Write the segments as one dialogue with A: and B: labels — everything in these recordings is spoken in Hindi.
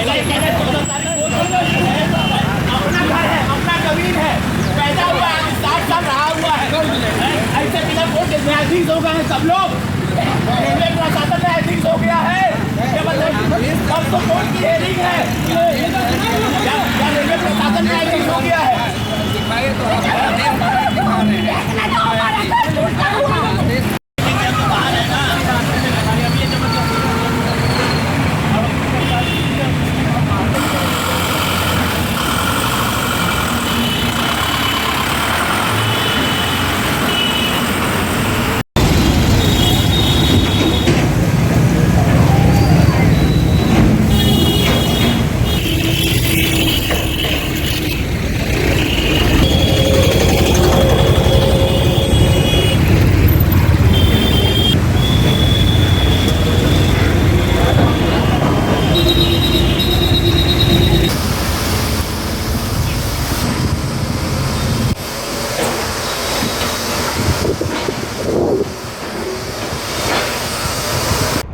A: अपना घर है, अपना जमीन है, पैदा हुआ है, 60 साल रहा हुआ है। ऐसे बिना वोट के न्यायाधीश हो गए हैं सब लोग। रेलवे प्रशासन न्यायाधीश हो गया है। क्या मतलब अब तो वोट की हेरिंग है। क्या रेलवे प्रशासन न्यायाधीश हो गया है?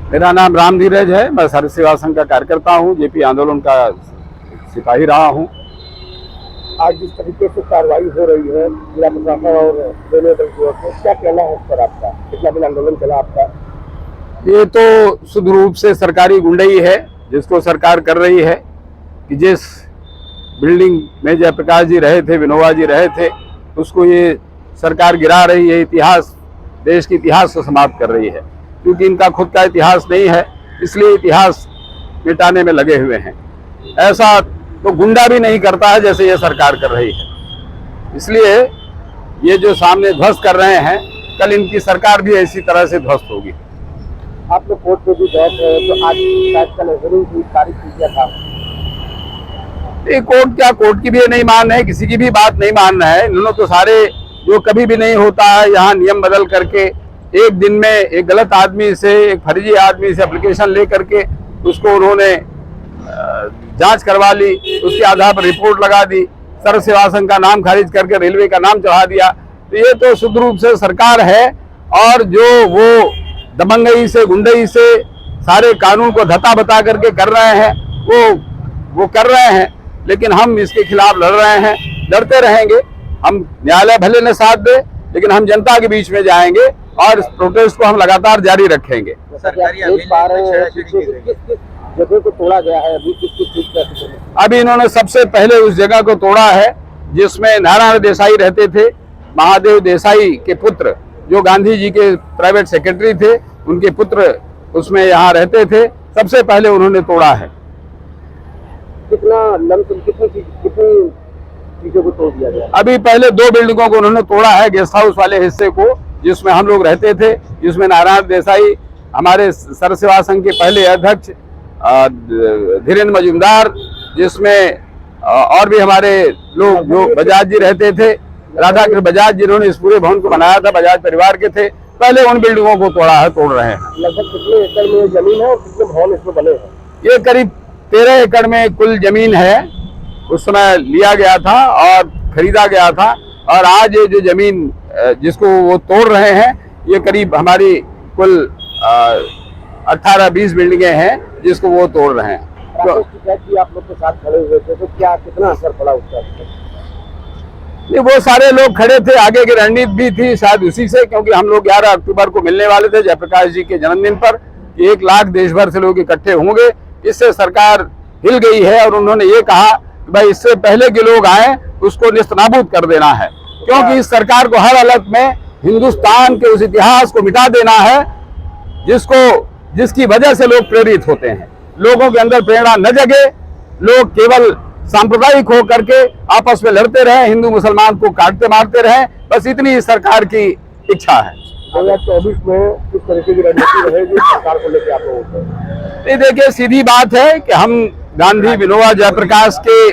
B: मेरा नाम राम धीरज है। मैं सर्व सेवा संघ का कार्यकर्ता हूँ, जेपी आंदोलन का सिपाही रहा हूँ।
C: आज जिस तरीके से कार्रवाई हो रही है जिला प्रशासन और रेलवे दल की ओर से, क्या कहना है इस पर आपका? कितना दिन आंदोलन चला आपका?
B: ये तो शुद्ध रूप से सरकारी गुंडई है, जिसको सरकार कर रही है कि जिस बिल्डिंग में जयप्रकाश जी रहे थे, विनोबा जी रहे थे, उसको ये सरकार गिरा रही है। इतिहास, देश के इतिहास को समाप्त कर रही है। क्योंकि इनका खुद का इतिहास नहीं है, इसलिए इतिहास मिटाने में लगे हुए हैं। ऐसा तो गुंडा भी नहीं करता है जैसे ये सरकार कर रही है। इसलिए ये जो सामने ध्वस्त कर रहे हैं, कल इनकी सरकार भी इसी तरह से ध्वस्त होगी।
C: आप लोग कोर्ट में भी बैठ रहे हैं, तो आज शायद कल हेयरिंग की तारीख किया था।
B: ये कोर्ट क्या, कोर्ट की भी नहीं मान है, किसी की भी बात नहीं मानना है। इन्होंने तो सारे, जो कभी भी नहीं होता है, यहाँ नियम बदल करके एक दिन में एक गलत आदमी से, एक फर्जी आदमी से एप्लीकेशन ले करके उसको उन्होंने जांच करवा ली, उसके आधार पर रिपोर्ट लगा दी, सर्व सेवा संघ का नाम खारिज करके रेलवे का नाम चढ़ा दिया। तो ये तो शुद्ध रूप से सरकार है। और जो वो दबंगई से, गुंडई से सारे कानून को धता बता करके कर रहे हैं, वो कर रहे हैं। लेकिन हम इसके खिलाफ लड़ रहे हैं, लड़ते रहेंगे। हम न्यायालय भले न साथ दे, लेकिन हम जनता के बीच में जाएंगे और इस प्रोटेस्ट को हम लगातार जारी रखेंगे।
C: जगह को तोड़ा गया है,
B: अभी इन्होंने सबसे पहले उस जगह को तोड़ा है जिसमें नारायण देसाई रहते थे। महादेव देसाई के पुत्र, जो गांधी जी के प्राइवेट सेक्रेटरी थे, उनके पुत्र उसमें यहाँ रहते थे। सबसे पहले उन्होंने तोड़ा है।
C: कितनी चीजों को तोड़ दिया गया?
B: अभी पहले 2 बिल्डिंगों को उन्होंने तोड़ा है। गेस्ट हाउस वाले हिस्से को, जिसमें हम लोग रहते थे, जिसमें नारायण देसाई, हमारे सर्व सेवा संघ के पहले अध्यक्ष धीरेन्द्र मजूमदार, जिसमें और भी हमारे लोग, जो बजाज जी रहते थे, राधाकृष्ण बजाज, जिन्होंने इस पूरे भवन को बनाया था, बजाज परिवार के थे, पहले उन बिल्डिंगों को तोड़ रहे हैं।
C: लगभग कितने एकड़ में जमीन है और कितने भवन इसमें बने हैं?
B: ये करीब 13 एकड़ में कुल जमीन है। उस समय लिया गया था और खरीदा गया था। और आज ये जो जमीन जिसको वो तोड़ रहे हैं, ये करीब हमारी कुल 18-20 बिल्डिंगें हैं जिसको वो तोड़ रहे हैं।
C: तो आप लोग के साथ खड़े हुए थे, तो क्या कितना असर पड़ा उसका?
B: ये वो सारे लोग खड़े थे, आगे की रणनीति भी थी शायद उसी से, क्योंकि हम लोग 11 अक्टूबर को मिलने वाले थे जयप्रकाश जी के जन्मदिन पर। 1 लाख देश भर से लोग इकट्ठे होंगे। इससे सरकार हिल गई है और उन्होंने ये कहा कि भाई इससे पहले के लोग आए उसको निस्तनाबूद कर देना है, क्योंकि इस सरकार को हर हालत में हिंदुस्तान के उस इतिहास को मिटा देना है जिसकी वजह से लोग प्रेरित होते हैं। लोगों के अंदर प्रेरणा न जगे, लोग केवल सांप्रदायिक हो करके आपस में लड़ते रहे, हिंदू मुसलमान को काटते मारते रहे, बस इतनी इस सरकार की इच्छा है।
C: 2024 में किस तरीके की रणनीति रहेगी सरकार को लेकर आप लोगों को?
B: ये देखिए, सीधी बात है कि हम गांधी, विनोबा, जयप्रकाश के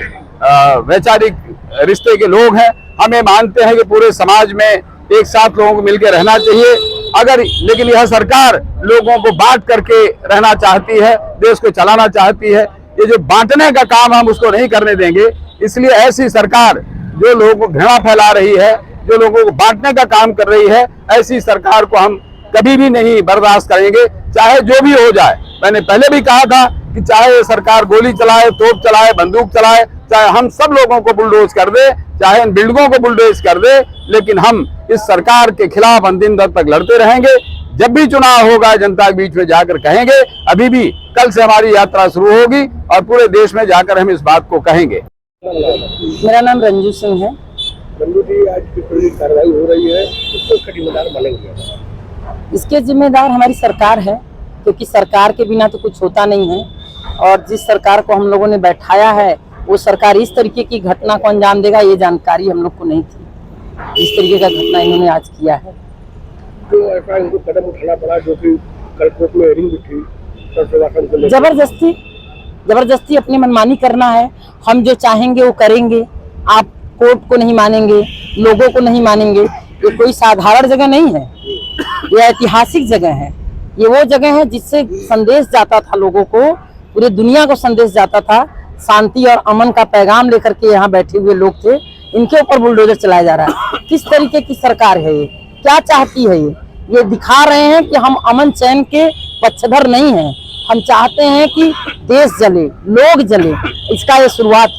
B: वैचारिक रिश्ते के लोग हैं। हमें मानते हैं कि पूरे समाज में एक साथ लोगों को मिलकर रहना चाहिए। लेकिन यह सरकार लोगों को बांट करके रहना चाहती है, देश को चलाना चाहती है। ये जो बांटने का काम हम उसको नहीं करने देंगे। इसलिए ऐसी सरकार जो लोगों को घृणा फैला रही है, जो लोगों को बांटने का काम कर रही है, ऐसी सरकार को हम कभी भी नहीं बर्दाश्त करेंगे, चाहे जो भी हो जाए। मैंने पहले भी कहा था कि चाहे सरकार गोली चलाए, तोप चलाए, बंदूक चलाए, चाहे हम सब लोगों को बुलडोज कर दे, चाहे इन बिल्डिंगों को बुलडोज कर दे, लेकिन हम इस सरकार के खिलाफ अंतिम दम तक लड़ते रहेंगे। जब भी चुनाव होगा जनता के बीच में जाकर कहेंगे। अभी भी कल से हमारी यात्रा शुरू होगी और पूरे देश में जाकर हम इस बात को कहेंगे।
D: मेरा नाम रंजू सिंह है।
C: रंजू जी, आज की पूरी कार्रवाई हो रही है, इसको इसका जिम्मेदार मानेंगे?
D: इसके जिम्मेदार हमारी सरकार है, क्योंकि सरकार के बिना तो कुछ होता नहीं है। और जिस सरकार को हम लोगों ने बैठाया है वो सरकार इस तरीके की घटना को अंजाम देगा, ये जानकारी हम लोग को नहीं थी। इस तरीके का घटना इन्होंने आज किया है।
C: तो ऐसा इनको कदम उठाना पड़ा, जो कि कल कोर्ट में हियरिंग भी थी,
D: जबरदस्ती अपनी मनमानी करना है। हम जो चाहेंगे वो करेंगे। आप कोर्ट को नहीं मानेंगे, लोगों को नहीं मानेंगे। ये कोई साधारण जगह नहीं है, ये ऐतिहासिक जगह है। ये वो जगह है जिससे संदेश जाता था लोगों को, पूरे दुनिया को संदेश जाता था। शांति और अमन का पैगाम लेकर के यहाँ बैठे हुए लोग थे, इनके ऊपर बुलडोजर चलाया जा रहा है। किस तरीके की सरकार है ये? क्या चाहती है ये दिखा रहे हैं कि हम अमन चैन के पक्षधर नहीं हैं। हम चाहते हैं कि देश जले, लोग जले। इसका ये शुरुआत